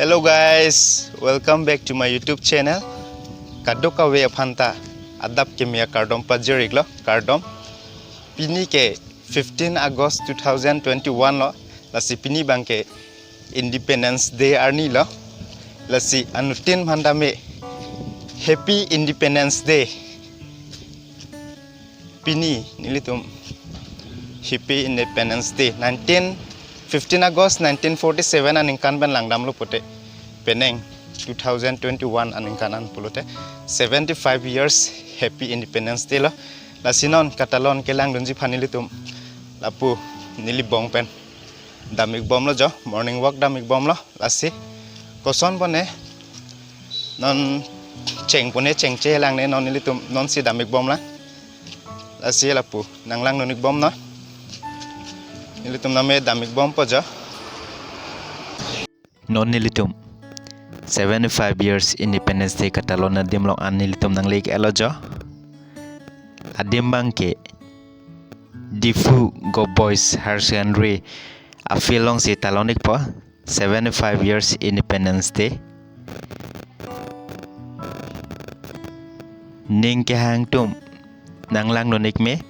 Hello guys, welcome back to my YouTube channel. Kadoka we phanta adap kemia kardom pajeri lo kardom pini ke 15 August 2021 lo lasi pini bangke Independence Day arni lo lasi anutin phanta me Happy Independence Day pini nilitum Happy Independence Day 15 August 1947 aning kan ban langdam lo pote peneng 2021 aning kanan pulote 75 years Happy Independence Day lo lasinon katalon kelang dunji phanili tum lapu nili bong pen damik bom lo jo morning walk damik bom lo lasi koson bone non cheng pone chengche lang ne non nili tum non si damik bom la lasi lapu nanglang nonik bom no nilitum name damik bom poja non nilitum 75 years Independence Day Catalonia dimlong an nilitum nang lake elojo adim bangke difu go boys Higher Secondary afilong si talonik po 75 years Independence Day ning ke hang tum nang lang nonik me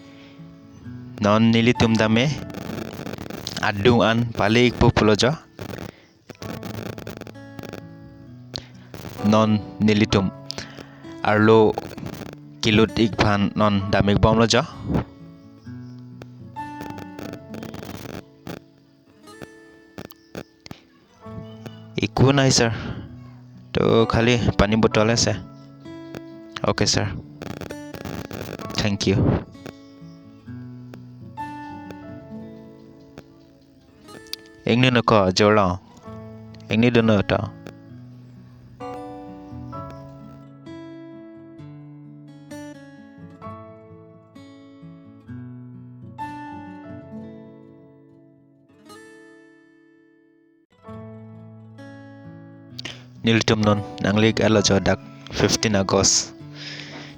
non nilitum dame adung an palik populojo non nilitum arlo kilut ikpan non damik bom lojo iku nai sir to khali pani botol ase okay sir thank you engni nako jorla engni dono to nilitum non nanglik alojo dak 15 August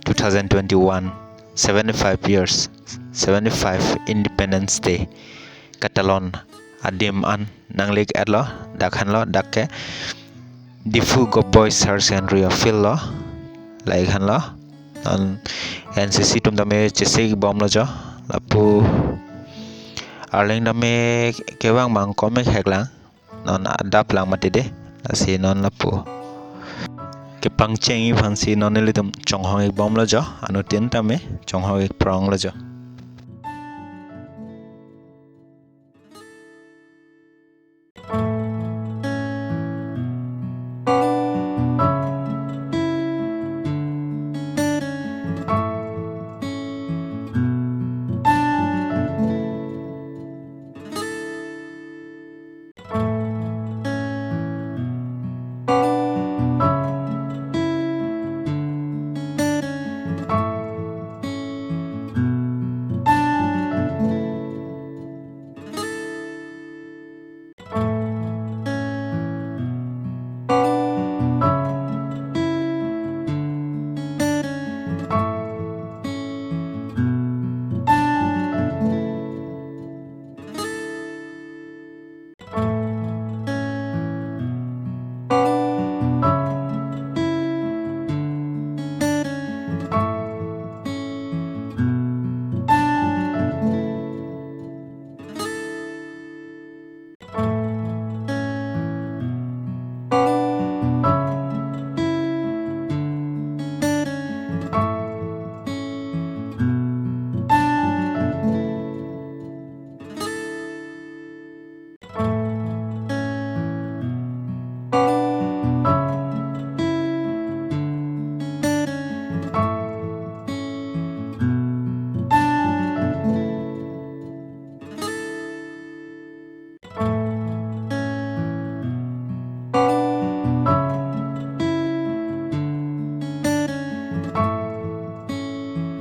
2021 75 years 75 Independence Day Catalon adim an nanglik alo dakhan lo dakke difu go boys Higher Secondary fil lo lai khan lo non NCC tum dame chesik bom lo jo lapu arling dame kewang mang komek heklang non adap lang matide asi non lapu kepang chengi phansi non nilitum chonghong ek bom lo jo anu tin tame chonghong ek prong lo jo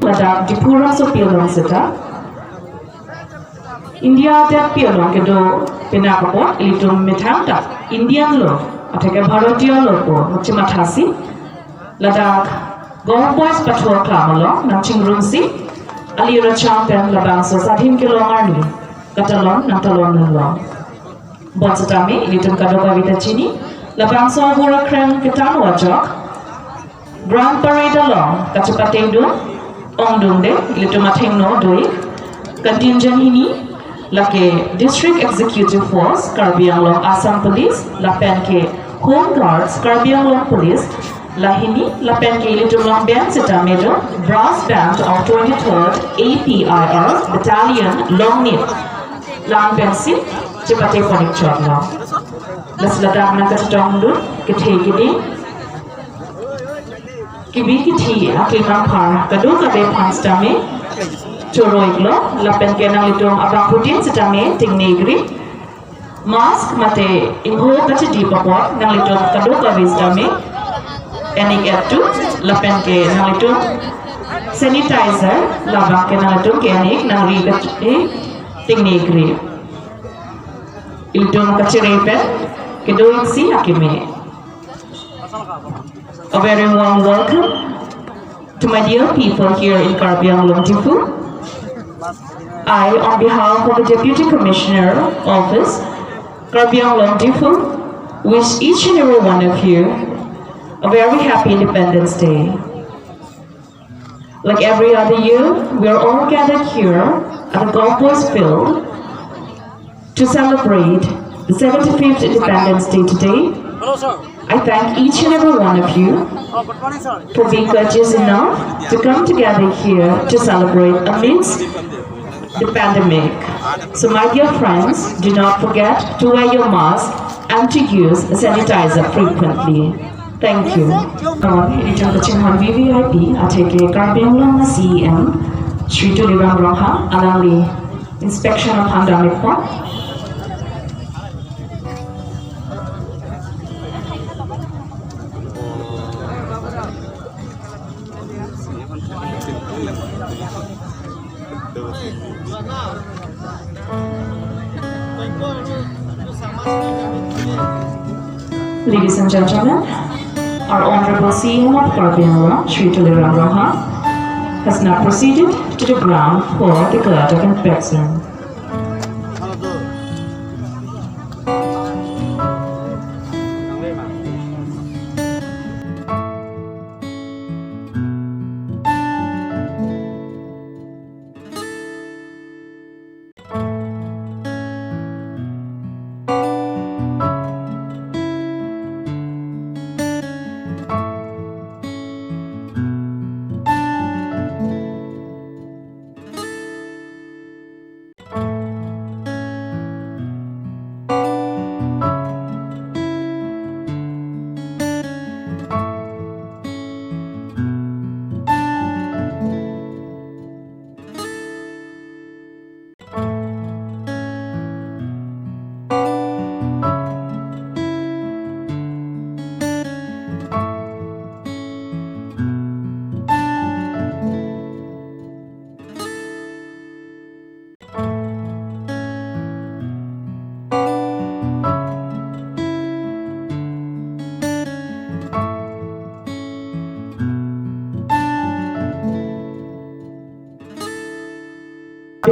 Madam Dipura Sopiolong Sita India that Piolong Kedo Pinakapot Ilitum Metanta Indian law Ataka Bharatiya Lopo Muchimatasi Ladak Go Boys Patrol Klamalo Namching Rumsi Alira Champion Labang Sosatim Kilong Arni Katalon Natalon Long Bonsatami Ilitum Kadoka Vitachini Labang Sawbura Krem Kitan Wajok, Grand Parade along Kachupatedo, Ongdunde, Litumatengno Doi, Contingent Hini, Lake District Executive Force, Karbi Anglong Assam Police, Lapenke Home Guards, Karbi Anglong Police, Lahini, Lapenke Litumlong Band Sitamedo, Brass Band of 23rd APIR Battalion Longnip, Lang Bensi, Chipate Phonic Chotla. Lasladak Nakatongdu, Kitegi, Kibiki, Akimam Par, Kaduka Bay Panstame, Choroiglo, Lapenke Nalitum Abaputin Sitame, Ting Negri, Mask Mate, Imho Kachidi Papot, Nalitum Kaduka Vistame, Enik Etu, Lapenke Nalitum, Sanitizer, Labanke Nalitum, Kenik, Nari Ting Negri. Iltum Kachirepen, Kedoiksi Hakime. A very warm welcome to my dear people here in Karbi Anglong Tifu. I, on behalf of the Deputy Commissioner Office, Karbi Anglong Tifu, wish each and every one of you a very happy Independence Day. Like every other year, we are all gathered here at the golf course field to celebrate the 75th Independence Day today. Hello, sir. I thank each and every one of you Good morning, sir. for being courteous enough to come together here to celebrate amidst the pandemic. So my dear friends, do not forget to wear your mask and to use sanitizer frequently. Thank you. Itu kecimpan VVIP atake Karbi Anglong na CEM Sri Tulirang Rongha alali inspection of pandemic po. Ladies and gentlemen, our Honorable CM of Karbi Anglong, Sri Tulirang Rongha, has now proceeded to the ground for the guard of inspection.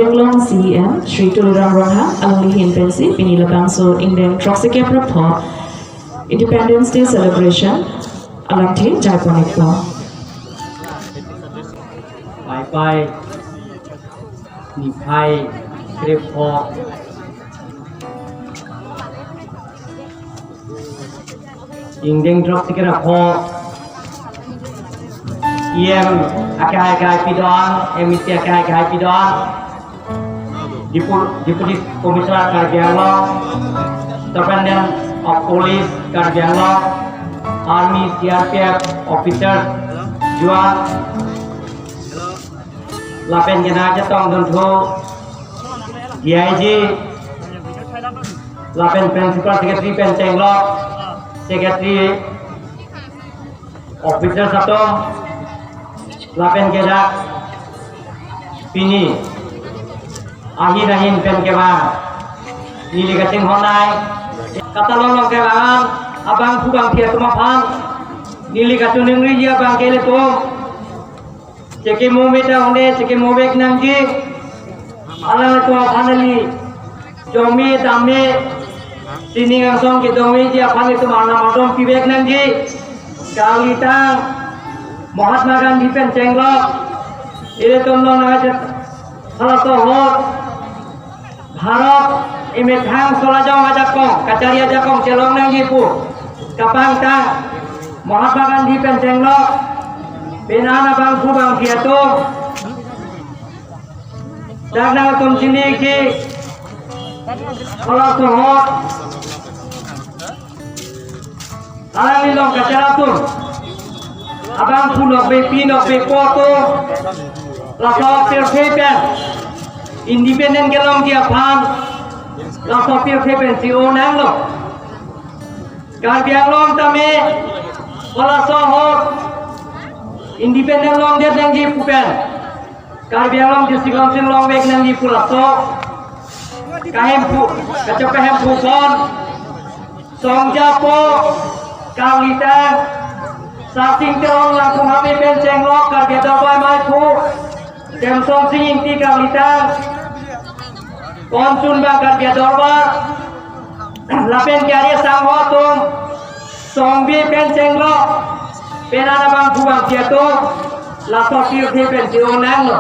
Anglong CEM Sri Tulirang Rongha Alalihin Pensi Pinilabang So Indeng Troxike Prapo Independence Day Celebration Alangti Jaiponikpo. Bye-bye. Nipai. Kripo. Indeng Troxike Prapo. Akai Pidon. Emisi Akai Pidon. Deputy Commissioner Karbi Anglong, Superintendent of Police Karbi Anglong, Army CRPF officers, Juan, Lapen Jenajah Tong Duntu, DIG, Lapen Principal Secretary Pencenglok, Secretary Officer Satu, Lapen Kedak, Pini. Ahin pen keban, nili kacing honai, kata lolong keban, abang pugang kia tumapan, nili kacung nengri dia abang kele tu, ceki mau beda honde, ceki mau bek nanggi, alang tu apa nali, jomi dame, Sini langsung kita meja pan itu mana macam kibek nanti kali tang Mahatma Gandhi pencenglok ini tolong aja salah sohot Bharat ini thang solajong aja kong kacari aja kong celong nanti pu kapang tang Mahatma Gandhi pencenglok penana bangku bang piatu jangan tum sini ki salah sohot Alang nilong kacara tu, abang punok be foto, lasok perfepen, independen kelong dia pan, lasok perfepen si onang lo, karbiang long tame, wala sohot, independen long dia nangji pupen, karbiang long dia sigong sing long bek nangji pulasok, kahem pu, kacau kahem pupon, song japo. Kalitan sasing terong langsung hampir penceng lokar dia dapat mai pu jam song sing ti kalitan konsun bakar dia dorba lapen kiari sang hotung song bi penceng lok penana bang buang dia tu laso kir di penceng nang lo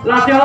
laso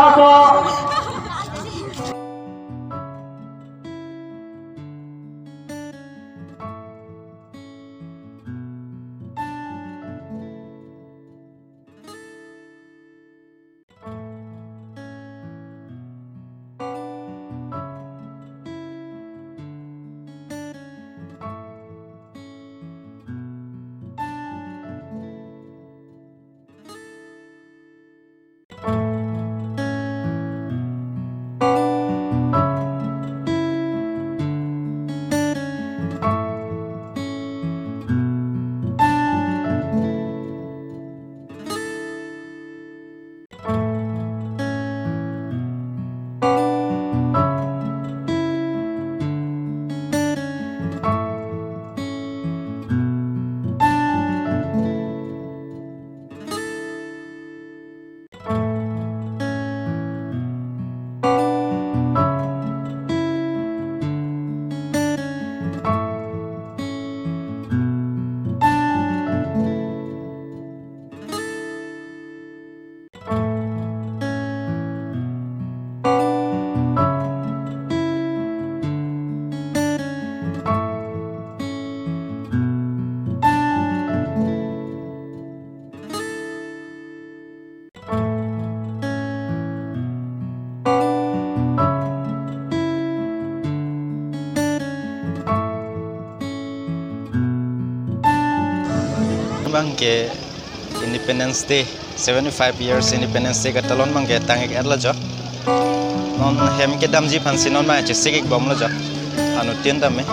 bang ke Independence Day 75 years Independence Day katalon bang ke tangik erla jo non hem ke damji phansi non ma chesik bom la jo anu tien dame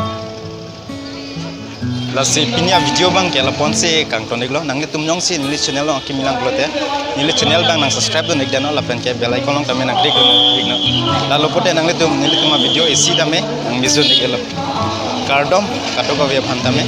la se pinya video bang ke la ponse kang tonik lo nang tum nyong si ni channel lo ki milang blote ni channel bang nang subscribe do nek dano la pen ke bell icon long tame nang klik no la lo pote nang tum video isi dame nang mizu nek lo cardom kato ko ve phan tame